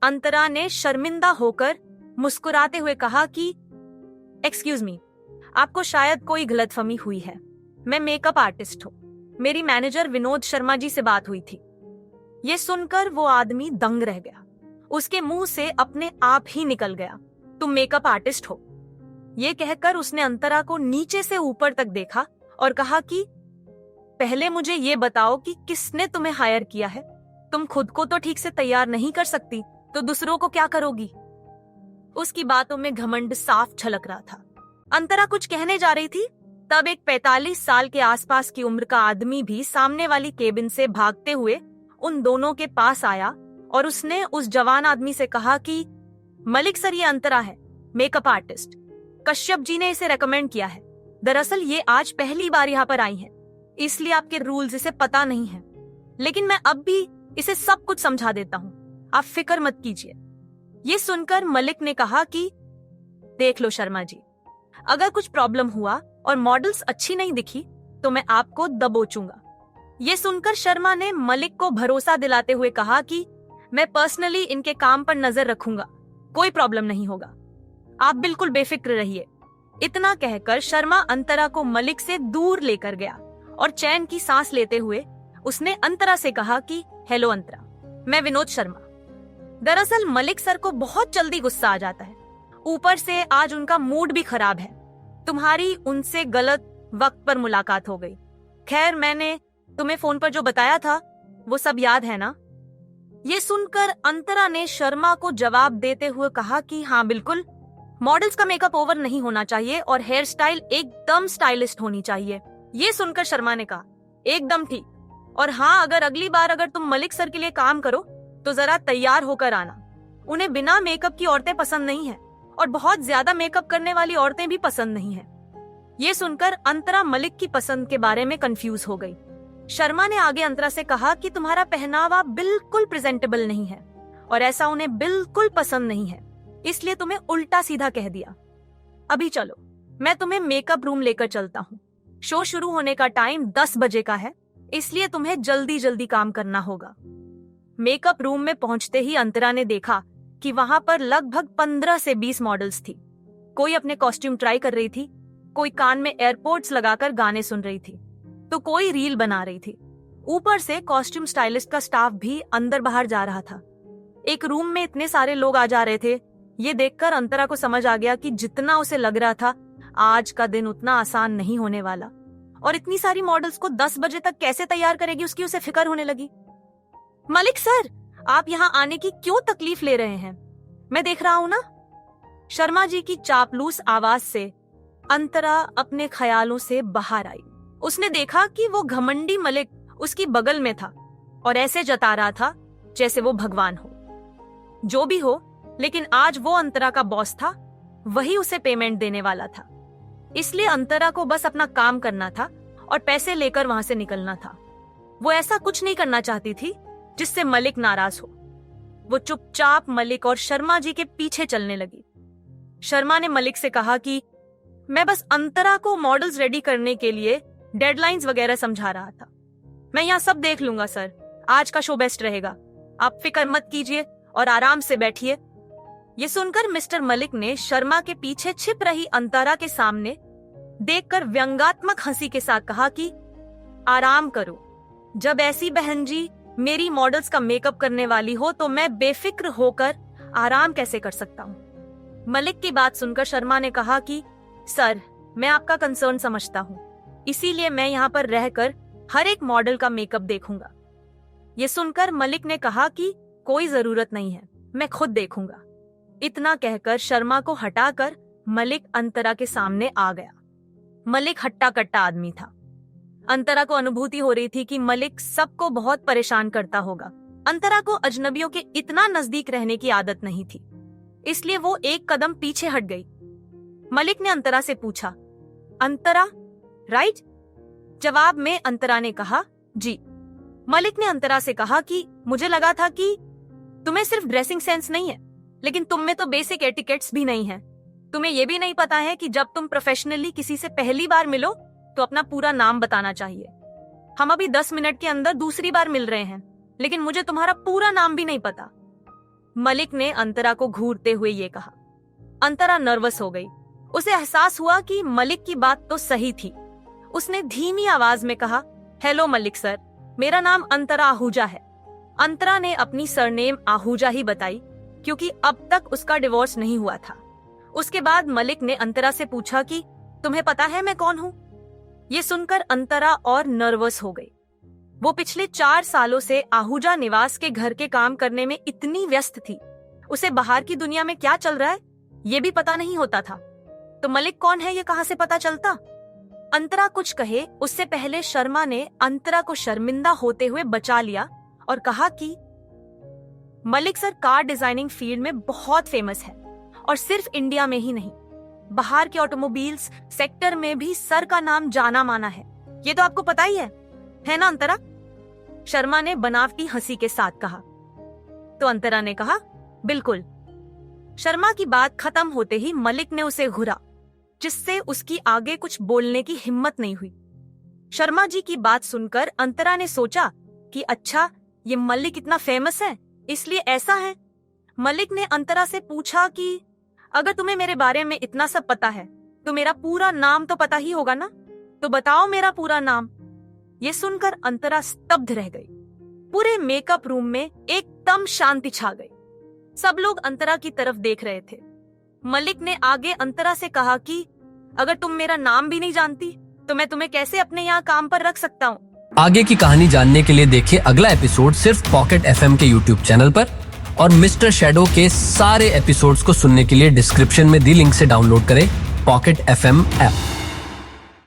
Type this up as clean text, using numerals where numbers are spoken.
अंतरा ने शर्मिंदा होकर मुस्कुराते हुए कहा कि एक्सक्यूज मी, आपको शायद कोई गलतफहमी हुई है। मैं मेकअप आर्टिस्ट हूँ। मेरी मैनेजर विनोद शर्मा जी से बात हुई थी। ये सुनकर वो आदमी दंग रह गया। उसके मुंह से अपने आप ही निकल गया, तुम मेकअप आर्टिस्ट हो। ये कहकर उसने अंतरा को नीचे से ऊपर तक देखा और कहा कि पहले मुझे ये बताओ कि किसने तुम्हें हायर किया है। तुम खुद को तो ठीक से तैयार नहीं कर सकती, तो दूसरों को क्या करोगी। उसकी बातों में घमंड साफ झलक रहा था। अंतरा कुछ कहने जा रही थी, तब एक 45 साल के आसपास की उम्र का आदमी भी सामने वाली केबिन से भागते हुए उन दोनों के पास आया और उसने उस जवान आदमी से कहा कि मलिक सर, ये अंतरा है, मेकअप आर्टिस्ट। कश्यप जी ने इसे रेकमेंड किया है। दरअसल ये आज पहली बार यहाँ पर आई है, इसलिए आपके रूल्स इसे पता नहीं है, लेकिन मैं अब भी इसे सब कुछ समझा देता हूँ, आप फिक्र मत कीजिए। ये सुनकर मलिक ने कहा कि देख लो शर्मा जी, अगर कुछ प्रॉब्लम हुआ और मॉडल्स अच्छी नहीं दिखी तो मैं आपको दबोचूंगा। ये सुनकर शर्मा ने मलिक को भरोसा दिलाते हुए कहा कि मैं पर्सनली इनके काम पर नजर रखूंगा, कोई प्रॉब्लम नहीं होगा, आप बिल्कुल बेफिक्र रहिए। इतना कहकर शर्मा अंतरा को मलिक से दूर लेकर गया और चैन की सांस लेते हुए उसने अंतरा से कहा कि हेलो अंतरा, मैं विनोद शर्मा। दरअसल मलिक सर को बहुत जल्दी गुस्सा आ जाता है, ऊपर से आज उनका मूड भी खराब है। तुम्हारी उनसे गलत वक्त पर मुलाकात हो गई। खैर, मैंने तुम्हें फोन पर जो बताया था वो सब याद है ना। ये सुनकर अंतरा ने शर्मा को जवाब देते हुए कहा कि हाँ बिल्कुल, मॉडल्स का मेकअप ओवर नहीं होना चाहिए और हेयर स्टाइल एकदम स्टाइलिस्ट होनी चाहिए। ये सुनकर शर्मा ने कहा एकदम ठीक, और हाँ, अगर अगली बार अगर तुम मलिक सर के लिए काम करो तो जरा तैयार होकर आना। उन्हें बिना मेकअप की औरतें पसंद नहीं है और बहुत ज्यादा मेकअप करने वाली औरतें भी पसंद नहीं है। ये सुनकर अंतरा मलिक की पसंद के बारे में कंफ्यूज हो गई। शर्मा ने आगे अंतरा से कहा कि तुम्हारा पहनावा बिल्कुल प्रेजेंटेबल नहीं है और ऐसा उन्हें बिल्कुल पसंद नहीं है, इसलिए तुम्हें उल्टा सीधा कह दिया। अभी चलो, मैं तुम्हें मेकअप रूम लेकर चलता हूँ। शो शुरू होने का टाइम 10 बजे का है, इसलिए तुम्हें जल्दी जल्दी काम करना होगा। मेकअप रूम में पहुंचते ही अंतरा ने देखा कि वहां पर लगभग 15 से 20 मॉडल्स थी। कोई अपने कॉस्ट्यूम ट्राई कर रही थी, कोई कान में एयरपोर्ट्स लगाकर गाने सुन रही थी, तो कोई रील बना रही थी। ऊपर से कॉस्ट्यूम स्टाइलिस्ट का स्टाफ भी अंदर बाहर जा रहा था। एक रूम में इतने सारे लोग आ जा रहे थे। ये देखकर अंतरा को समझ आ गया कि जितना उसे लग रहा था आज का दिन उतना आसान नहीं होने वाला, और इतनी सारी मॉडल्स को 10 बजे तक कैसे तैयार करेगी उसकी उसे फिक्र होने लगी। मलिक सर, आप यहाँ आने की क्यों तकलीफ ले रहे हैं, मैं देख रहा हूँ ना। शर्मा जी की चापलूस आवाज से अंतरा अपने ख्यालों से बाहर आई। उसने देखा कि वो घमंडी मलिक उसकी बगल में था और ऐसे जता रहा था जैसे वो भगवान हो। जो भी हो, लेकिन आज वो अंतरा का बॉस था, वही उसे पेमेंट देने वाला था, इसलिए अंतरा को बस अपना काम करना था और पैसे लेकर वहां से निकलना था। वो ऐसा कुछ नहीं करना चाहती थी जिससे मलिक नाराज हो। वो चुपचाप मलिक और शर्मा जी के पीछे चलने लगी। शर्मा ने मलिक से कहा कि मैं बस अंतरा को मॉडल्स रेडी करने के लिए डेडलाइंस वगैरह समझा रहा था। मैं यहाँ सब देख लूंगा सर, आज का शो बेस्ट रहेगा, आप फिक्र मत कीजिए और आराम से बैठिए। ये सुनकर मिस्टर मलिक ने शर्मा के पीछे छिप रही अंतरा के सामने देखकर व्यंगात्मक हंसी के साथ कहा कि आराम करो, जब ऐसी बहन जी मेरी मॉडल्स का मेकअप करने वाली हो तो मैं बेफिक्र होकर आराम कैसे कर सकता हूँ। मलिक की बात सुनकर शर्मा ने कहा कि सर, मैं आपका कंसर्न समझता हूँ, इसीलिए मैं यहाँ पर रहकर हर एक मॉडल का मेकअप देखूंगा। ये सुनकर मलिक ने कहा कि कोई जरूरत नहीं है, मैं खुद देखूंगा। इतना कहकर शर्मा को हटाकर मलिक अंतरा के सामने आ गया। मलिक हट्टा कट्टा आदमी था। अंतरा को अनुभूति हो रही थी कि मलिक सबको बहुत परेशान करता होगा। अंतरा को अजनबियों के इतना नजदीक रहने की आदत नहीं थी, इसलिए वो एक कदम पीछे हट गई। मलिक ने अंतरा से पूछा, अंतरा राइट? जवाब में अंतरा ने कहा जी। मलिक ने अंतरा से कहा कि मुझे लगा था कि तुम्हें सिर्फ ड्रेसिंग सेंस नहीं है, लेकिन तुम में तो बेसिक एटिकेट्स भी नहीं है। तुम्हें यह भी नहीं पता है कि जब तुम प्रोफेशनली किसी से पहली बार मिलो तो अपना पूरा नाम बताना चाहिए। हम अभी 10 मिनट के अंदर दूसरी बार मिल रहे हैं, लेकिन मुझे तुम्हारा पूरा नाम भी नहीं पता। मलिक ने अंतरा को घूरते हुए ये कहा। अंतरा नर्वस हो गई। उसे एहसास हुआ कि मलिक की बात तो सही थी। उसने धीमी आवाज में कहा, हेलो मलिक सर, मेरा नाम अंतरा आहूजा है। अंतरा ने अपनी सरनेम आहूजा ही बताई क्योंकि अब तक उसका डिवोर्स नहीं हुआ था। उसके बाद मलिक ने अंतरा से पूछा कि तुम्हें पता है मैं कौन हूं? ये सुनकर अंतरा और नर्वस हो गई। वो पिछले 4 सालों से आहूजा निवास के घर के काम करने में इतनी व्यस्त थी, उसे बाहर की दुनिया में क्या चल रहा है ये भी पता नहीं होता था। तो मलिक कौन है ये कहां से पता चलता? अंतरा कुछ कहे उससे पहले शर्मा ने अंतरा को शर्मिंदा होते हुए बचा लिया और कहा कि Malik sir car designing field में बहुत फेमस है और सिर्फ इंडिया में ही नहीं, बाहर के ऑटोमोबाइल्स सेक्टर में भी सर का नाम जाना माना है। ये तो आपको पता ही है ना अंतरा? शर्मा ने बनावटी हंसी के साथ कहा। तो अंतरा ने कहा, बिल्कुल। शर्मा की बात खत्म होते ही मलिक ने उसे घूरा, जिससे उसकी आगे कुछ बोलने की हिम्मत नहीं हुई। शर्मा जी की बात सुनकर अंतरा ने सोचा कि अच्छा, ये मलिक इतना फेमस है इसलिए ऐसा है। मलिक ने अंतरा से पूछा कि अगर तुम्हें मेरे बारे में इतना सब पता है तो मेरा पूरा नाम तो पता ही होगा ना, तो बताओ मेरा पूरा नाम। ये सुनकर अंतरा स्तब्ध रह गई। पूरे मेकअप रूम में एकदम शांति छा गई। सब लोग अंतरा की तरफ देख रहे थे। मलिक ने आगे अंतरा से कहा कि अगर तुम मेरा नाम भी नहीं जानती तो मैं तुम्हें कैसे अपने यहाँ काम पर रख सकता हूँ। आगे की कहानी जानने के लिए देखिए अगला एपिसोड सिर्फ पॉकेट FM के YouTube चैनल पर, और मिस्टर शैडो के सारे एपिसोड्स को सुनने के लिए डिस्क्रिप्शन में दी लिंक से डाउनलोड करें पॉकेट FM ऐप।